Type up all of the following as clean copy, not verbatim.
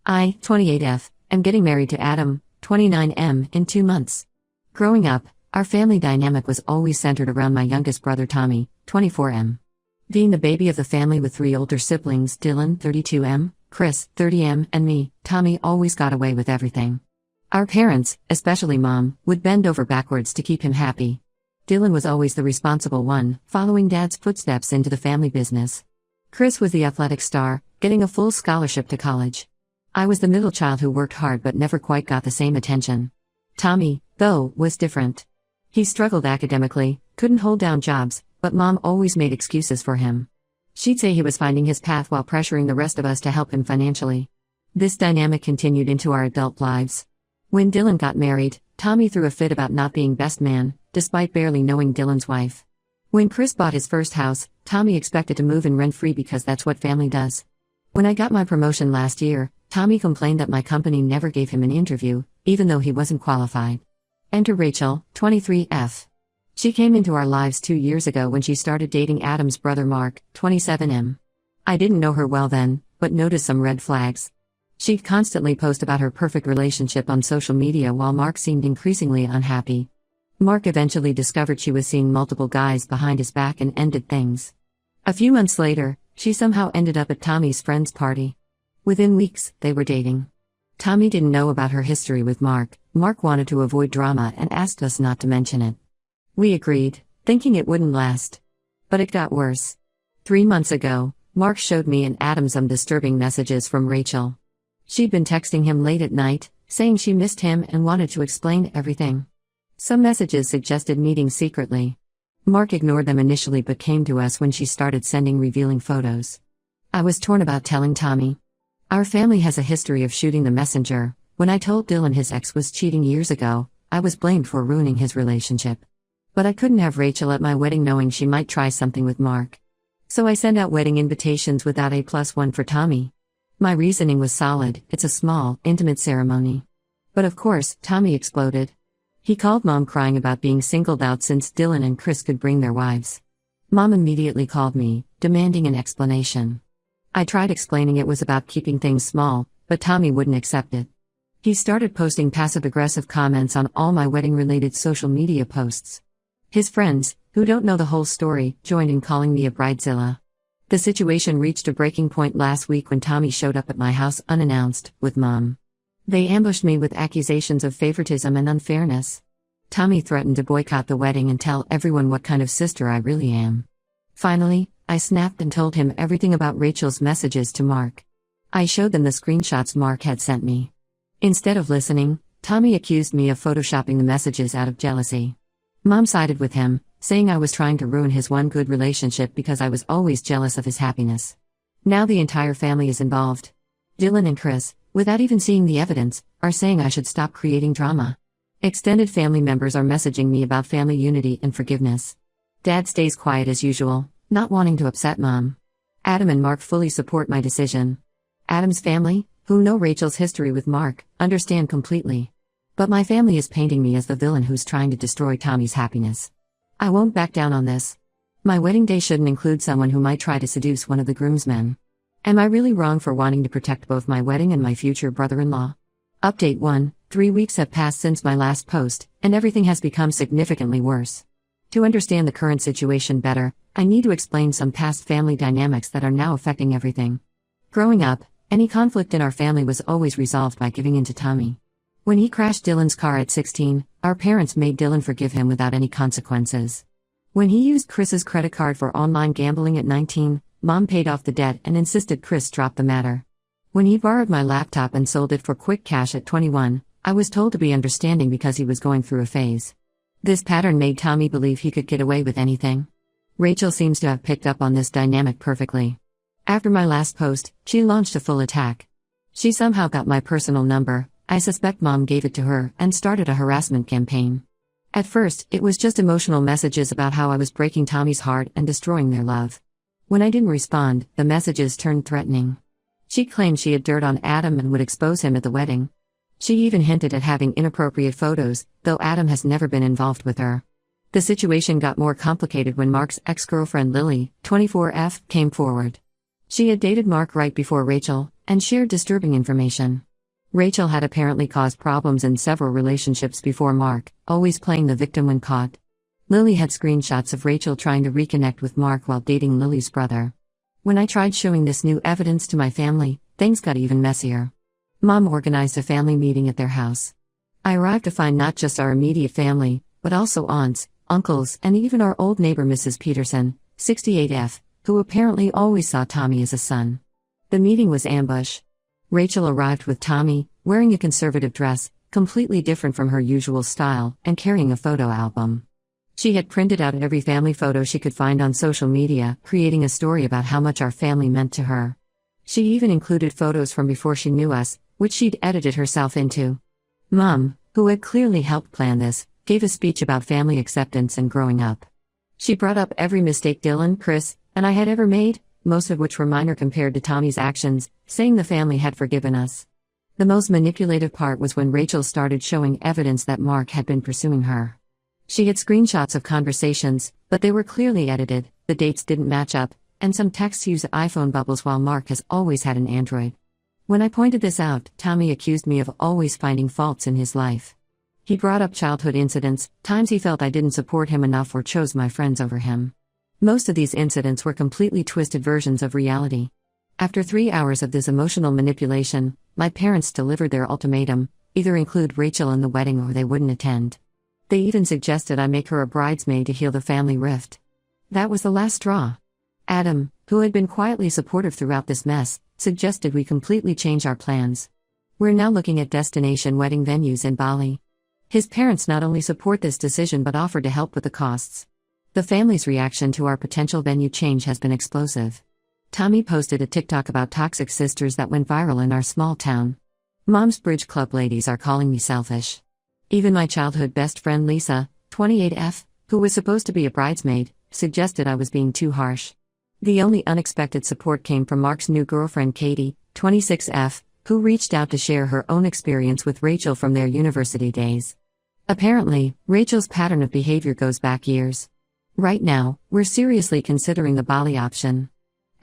I, 28F, am getting married to Adam, 29M, in 2 months. Growing up, our family dynamic was always centered around my youngest brother Tommy, 24M. Being the baby of the family with 3 older siblings, Dylan, 32M, Chris, 30M, and me, Tommy always got away with everything. Our parents, especially Mom, would bend over backwards to keep him happy. Dylan was always the responsible one, following Dad's footsteps into the family business. Chris was the athletic star, getting a full scholarship to college. I was the middle child who worked hard but never quite got the same attention. Tommy, though, was different. He struggled academically, couldn't hold down jobs, but Mom always made excuses for him. She'd say he was finding his path while pressuring the rest of us to help him financially. This dynamic continued into our adult lives. When Dylan got married, Tommy threw a fit about not being best man, despite barely knowing Dylan's wife. When Chris bought his first house, Tommy expected to move in rent-free because that's what family does. When I got my promotion last year, Tommy complained that my company never gave him an interview, even though he wasn't qualified. Enter Rachel, 23F. She came into our lives 2 years ago when she started dating Adam's brother Mark, 27M. I didn't know her well then, but noticed some red flags. She'd constantly post about her perfect relationship on social media while Mark seemed increasingly unhappy. Mark eventually discovered she was seeing multiple guys behind his back and ended things. A few months later, she somehow ended up at Tommy's friend's party. Within weeks, they were dating. Tommy didn't know about her history with Mark. Mark wanted to avoid drama and asked us not to mention it. We agreed, thinking it wouldn't last. But it got worse. 3 months ago, Mark showed me and Adam some disturbing messages from Rachel. She'd been texting him late at night, saying she missed him and wanted to explain everything. Some messages suggested meeting secretly. Mark ignored them initially but came to us when she started sending revealing photos. I was torn about telling Tommy. Our family has a history of shooting the messenger. When I told Dylan his ex was cheating years ago, I was blamed for ruining his relationship. But I couldn't have Rachel at my wedding knowing she might try something with Mark. So I sent out wedding invitations without a +1 for Tommy. My reasoning was solid, it's a small, intimate ceremony. But of course, Tommy exploded. He called Mom crying about being singled out since Dylan and Chris could bring their wives. Mom immediately called me, demanding an explanation. I tried explaining it was about keeping things small, but Tommy wouldn't accept it. He started posting passive-aggressive comments on all my wedding-related social media posts. His friends, who don't know the whole story, joined in calling me a bridezilla. The situation reached a breaking point last week when Tommy showed up at my house unannounced, with Mom. They ambushed me with accusations of favoritism and unfairness. Tommy threatened to boycott the wedding and tell everyone what kind of sister I really am. Finally, I snapped and told him everything about Rachel's messages to Mark. I showed them the screenshots Mark had sent me. Instead of listening, Tommy accused me of photoshopping the messages out of jealousy. Mom sided with him, saying I was trying to ruin his one good relationship because I was always jealous of his happiness. Now the entire family is involved. Dylan and Chris, without even seeing the evidence, are saying I should stop creating drama. Extended family members are messaging me about family unity and forgiveness. Dad stays quiet as usual, not wanting to upset Mom. Adam and Mark fully support my decision. Adam's family, who know Rachel's history with Mark, understand completely. But my family is painting me as the villain who's trying to destroy Tommy's happiness. I won't back down on this. My wedding day shouldn't include someone who might try to seduce one of the groomsmen. Am I really wrong for wanting to protect both my wedding and my future brother-in-law? Update 1: 3 weeks have passed since my last post, and everything has become significantly worse. To understand the current situation better, I need to explain some past family dynamics that are now affecting everything. Growing up, any conflict in our family was always resolved by giving in to Tommy. When he crashed Dylan's car at 16, our parents made Dylan forgive him without any consequences. When he used Chris's credit card for online gambling at 19, Mom paid off the debt and insisted Chris drop the matter. When he borrowed my laptop and sold it for quick cash at 21, I was told to be understanding because he was going through a phase. This pattern made Tommy believe he could get away with anything. Rachel seems to have picked up on this dynamic perfectly. After my last post, she launched a full attack. She somehow got my personal number, I suspect Mom gave it to her, and started a harassment campaign. At first, it was just emotional messages about how I was breaking Tommy's heart and destroying their love. When I didn't respond, the messages turned threatening. She claimed she had dirt on Adam and would expose him at the wedding. She even hinted at having inappropriate photos, though Adam has never been involved with her. The situation got more complicated when Mark's ex-girlfriend Lily, 24F, came forward. She had dated Mark right before Rachel, and shared disturbing information. Rachel had apparently caused problems in several relationships before Mark, always playing the victim when caught. Lily had screenshots of Rachel trying to reconnect with Mark while dating Lily's brother. When I tried showing this new evidence to my family, things got even messier. Mom organized a family meeting at their house. I arrived to find not just our immediate family, but also aunts, uncles, and even our old neighbor Mrs. Peterson, 68F, who apparently always saw Tommy as a son. The meeting was ambush. Rachel arrived with Tommy, wearing a conservative dress, completely different from her usual style, and carrying a photo album. She had printed out every family photo she could find on social media, creating a story about how much our family meant to her. She even included photos from before she knew us, which she'd edited herself into. Mom, who had clearly helped plan this, gave a speech about family acceptance and growing up. She brought up every mistake Dylan, Chris, and I had ever made, most of which were minor compared to Tommy's actions, saying the family had forgiven us. The most manipulative part was when Rachel started showing evidence that Mark had been pursuing her. She had screenshots of conversations, but they were clearly edited, the dates didn't match up, and some texts used iPhone bubbles while Mark has always had an Android. When I pointed this out, Tommy accused me of always finding faults in his life. He brought up childhood incidents, times he felt I didn't support him enough or chose my friends over him. Most of these incidents were completely twisted versions of reality. After 3 hours of this emotional manipulation, my parents delivered their ultimatum: either include Rachel in the wedding or they wouldn't attend. They even suggested I make her a bridesmaid to heal the family rift. That was the last straw. Adam, who had been quietly supportive throughout this mess, suggested we completely change our plans. We're now looking at destination wedding venues in Bali. His parents not only support this decision but offered to help with the costs. The family's reaction to our potential venue change has been explosive. Tommy posted a TikTok about toxic sisters that went viral in our small town. Mom's Bridge Club ladies are calling me selfish. Even my childhood best friend Lisa, 28F, who was supposed to be a bridesmaid, suggested I was being too harsh. The only unexpected support came from Mark's new girlfriend Katie, 26F, who reached out to share her own experience with Rachel from their university days. Apparently, Rachel's pattern of behavior goes back years. Right now, we're seriously considering the Bali option.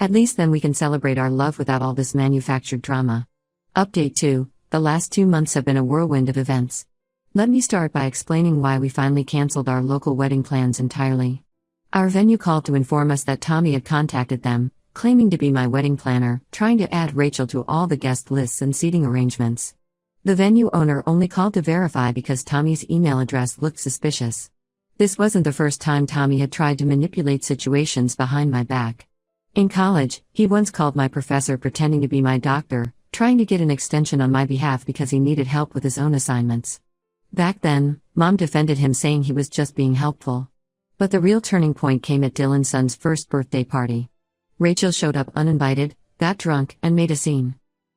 At least then we can celebrate our love without all this manufactured drama. Update 2: the last 2 months have been a whirlwind of events. Let me start by explaining why we finally canceled our local wedding plans entirely. Our venue called to inform us that Tommy had contacted them, claiming to be my wedding planner, trying to add Rachel to all the guest lists and seating arrangements. The venue owner only called to verify because Tommy's email address looked suspicious. This wasn't the first time Tommy had tried to manipulate situations behind my back. In college, he once called my professor pretending to be my doctor, trying to get an extension on my behalf because he needed help with his own assignments. Back then, Mom defended him saying he was just being helpful. But the real turning point came at Dylan's son's first birthday party. Rachel showed up uninvited, got drunk, and made a scene.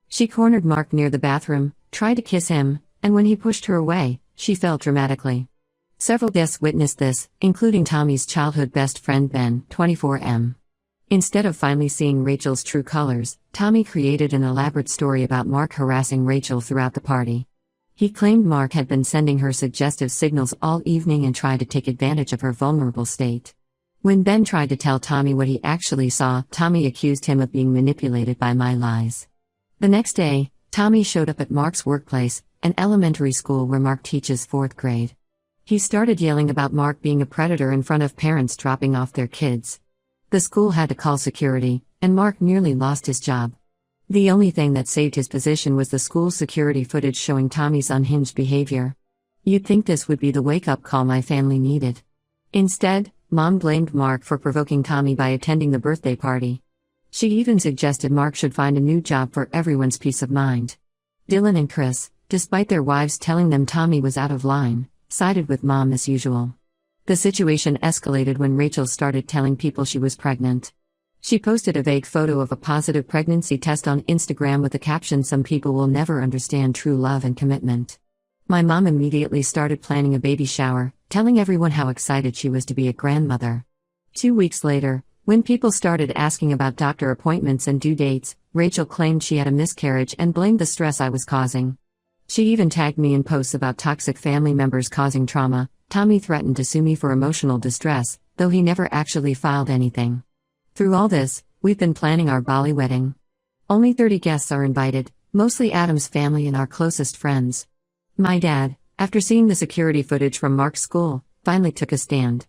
She cornered Mark near the bathroom, tried to kiss him, and when he pushed her away, she fell dramatically. Several guests witnessed this, including Tommy's childhood best friend Ben, 24M. Instead of finally seeing Rachel's true colors, Tommy created an elaborate story about Mark harassing Rachel throughout the party. He claimed Mark had been sending her suggestive signals all evening and tried to take advantage of her vulnerable state. When Ben tried to tell Tommy what he actually saw, Tommy accused him of being manipulated by my lies. The next day, Tommy showed up at Mark's workplace, an elementary school where Mark teaches 4th grade. He started yelling about Mark being a predator in front of parents dropping off their kids. The school had to call security, and Mark nearly lost his job. The only thing that saved his position was the school's security footage showing Tommy's unhinged behavior. You'd think this would be the wake-up call my family needed. Instead, Mom blamed Mark for provoking Tommy by attending the birthday party. She even suggested Mark should find a new job for everyone's peace of mind. Dylan and Chris, despite their wives telling them Tommy was out of line, sided with Mom as usual. The situation escalated when Rachel started telling people she was pregnant. She posted a vague photo of a positive pregnancy test on Instagram with the caption, "Some people will never understand true love and commitment." My mom immediately started planning a baby shower, telling everyone how excited she was to be a grandmother. 2 weeks later, when people started asking about doctor appointments and due dates, Rachel claimed she had a miscarriage and blamed the stress I was causing. She even tagged me in posts about toxic family members causing trauma. Tommy threatened to sue me for emotional distress, though he never actually filed anything. Through all this, We've been planning our Bali wedding. Only 30 guests are invited, mostly Adam's family and our closest friends. My dad, after seeing the security footage from Mark's school, finally took a stand.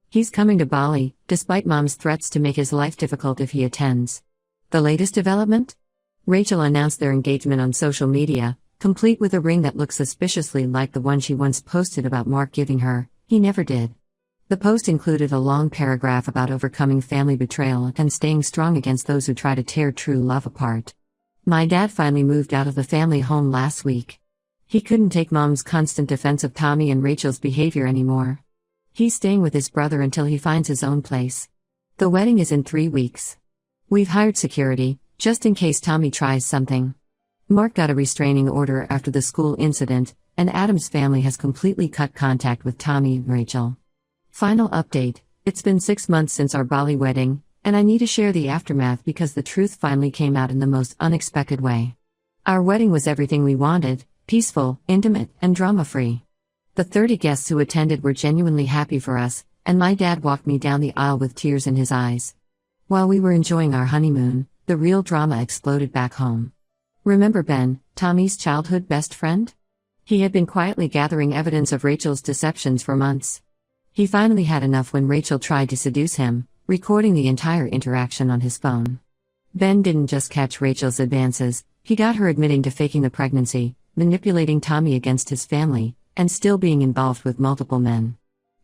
He's coming to Bali, despite Mom's threats to make his life difficult if he attends. The latest development? Rachel announced their engagement on social media, complete with a ring that looks suspiciously like the one she once posted about Mark giving her. He never did. The post included a long paragraph about overcoming family betrayal and staying strong against those who try to tear true love apart. My dad finally moved out of the family home last week. He couldn't take Mom's constant defense of Tommy and Rachel's behavior anymore. He's staying with his brother until he finds his own place. The wedding is in 3 weeks. We've hired security, just in case Tommy tries something. Mark got a restraining order after the school incident, and Adam's family has completely cut contact with Tommy and Rachel. Final update: it's been 6 months since our Bali wedding, and I need to share the aftermath because the truth finally came out in the most unexpected way. Our wedding was everything we wanted: peaceful, intimate, and drama-free. The 30 guests who attended were genuinely happy for us, and my dad walked me down the aisle with tears in his eyes. While we were enjoying our honeymoon, the real drama exploded back home. Remember Ben, Tommy's childhood best friend? He had been quietly gathering evidence of Rachel's deceptions for months. He finally had enough when Rachel tried to seduce him, recording the entire interaction on his phone. Ben didn't just catch Rachel's advances, he got her admitting to faking the pregnancy, manipulating Tommy against his family, and still being involved with multiple men.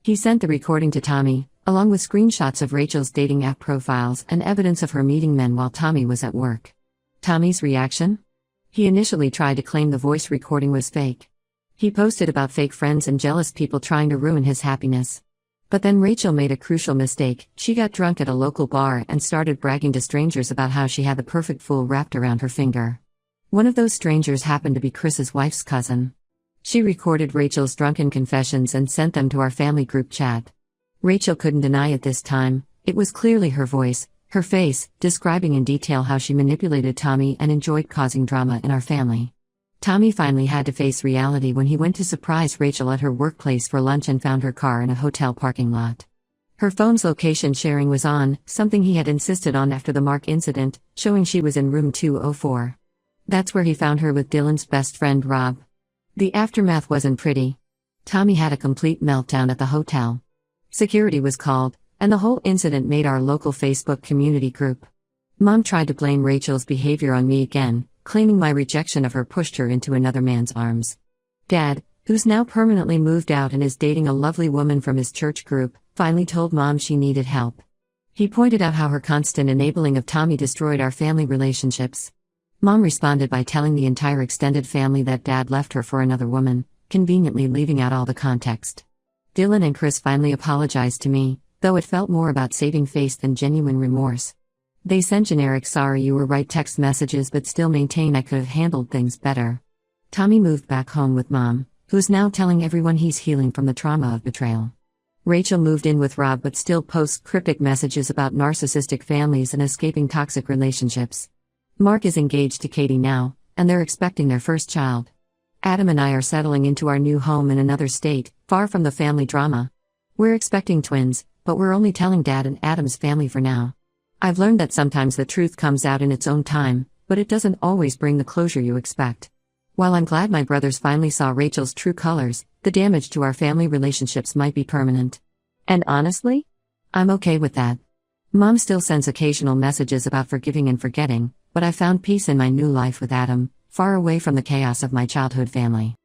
He sent the recording to Tommy, along with screenshots of Rachel's dating app profiles and evidence of her meeting men while Tommy was at work. Tommy's reaction? He initially tried to claim the voice recording was fake. He posted about fake friends and jealous people trying to ruin his happiness. But then Rachel made a crucial mistake. She got drunk at a local bar and started bragging to strangers about how she had the perfect fool wrapped around her finger. One of those strangers happened to be Chris's wife's cousin. She recorded Rachel's drunken confessions and sent them to our family group chat. Rachel couldn't deny it this time. It was clearly her voice, her face, describing in detail how she manipulated Tommy and enjoyed causing drama in our family. Tommy finally had to face reality when he went to surprise Rachel at her workplace for lunch and found her car in a hotel parking lot. Her phone's location sharing was on, something he had insisted on after the Mark incident, showing she was in room 204. That's where he found her with Dylan's best friend Rob. The aftermath wasn't pretty. Tommy had a complete meltdown at the hotel. Security was called, and the whole incident made our local Facebook community group. Mom tried to blame Rachel's behavior on me again, claiming my rejection of her pushed her into another man's arms. Dad, who's now permanently moved out and is dating a lovely woman from his church group, finally told Mom she needed help. He pointed out how her constant enabling of Tommy destroyed our family relationships. Mom responded by telling the entire extended family that Dad left her for another woman, conveniently leaving out all the context. Dylan and Chris finally apologized to me, though it felt more about saving face than genuine remorse. They sent generic "sorry you were right" text messages but still maintain I could have handled things better. Tommy moved back home with Mom, who's now telling everyone he's healing from the trauma of betrayal. Rachel moved in with Rob but still posts cryptic messages about narcissistic families and escaping toxic relationships. Mark is engaged to Katie now, and they're expecting their first child. Adam and I are settling into our new home in another state, far from the family drama. We're expecting twins, but we're only telling Dad and Adam's family for now. I've learned that sometimes the truth comes out in its own time, but it doesn't always bring the closure you expect. While I'm glad my brothers finally saw Rachel's true colors, the damage to our family relationships might be permanent. And honestly, I'm okay with that. Mom still sends occasional messages about forgiving and forgetting, but I found peace in my new life with Adam, far away from the chaos of my childhood family.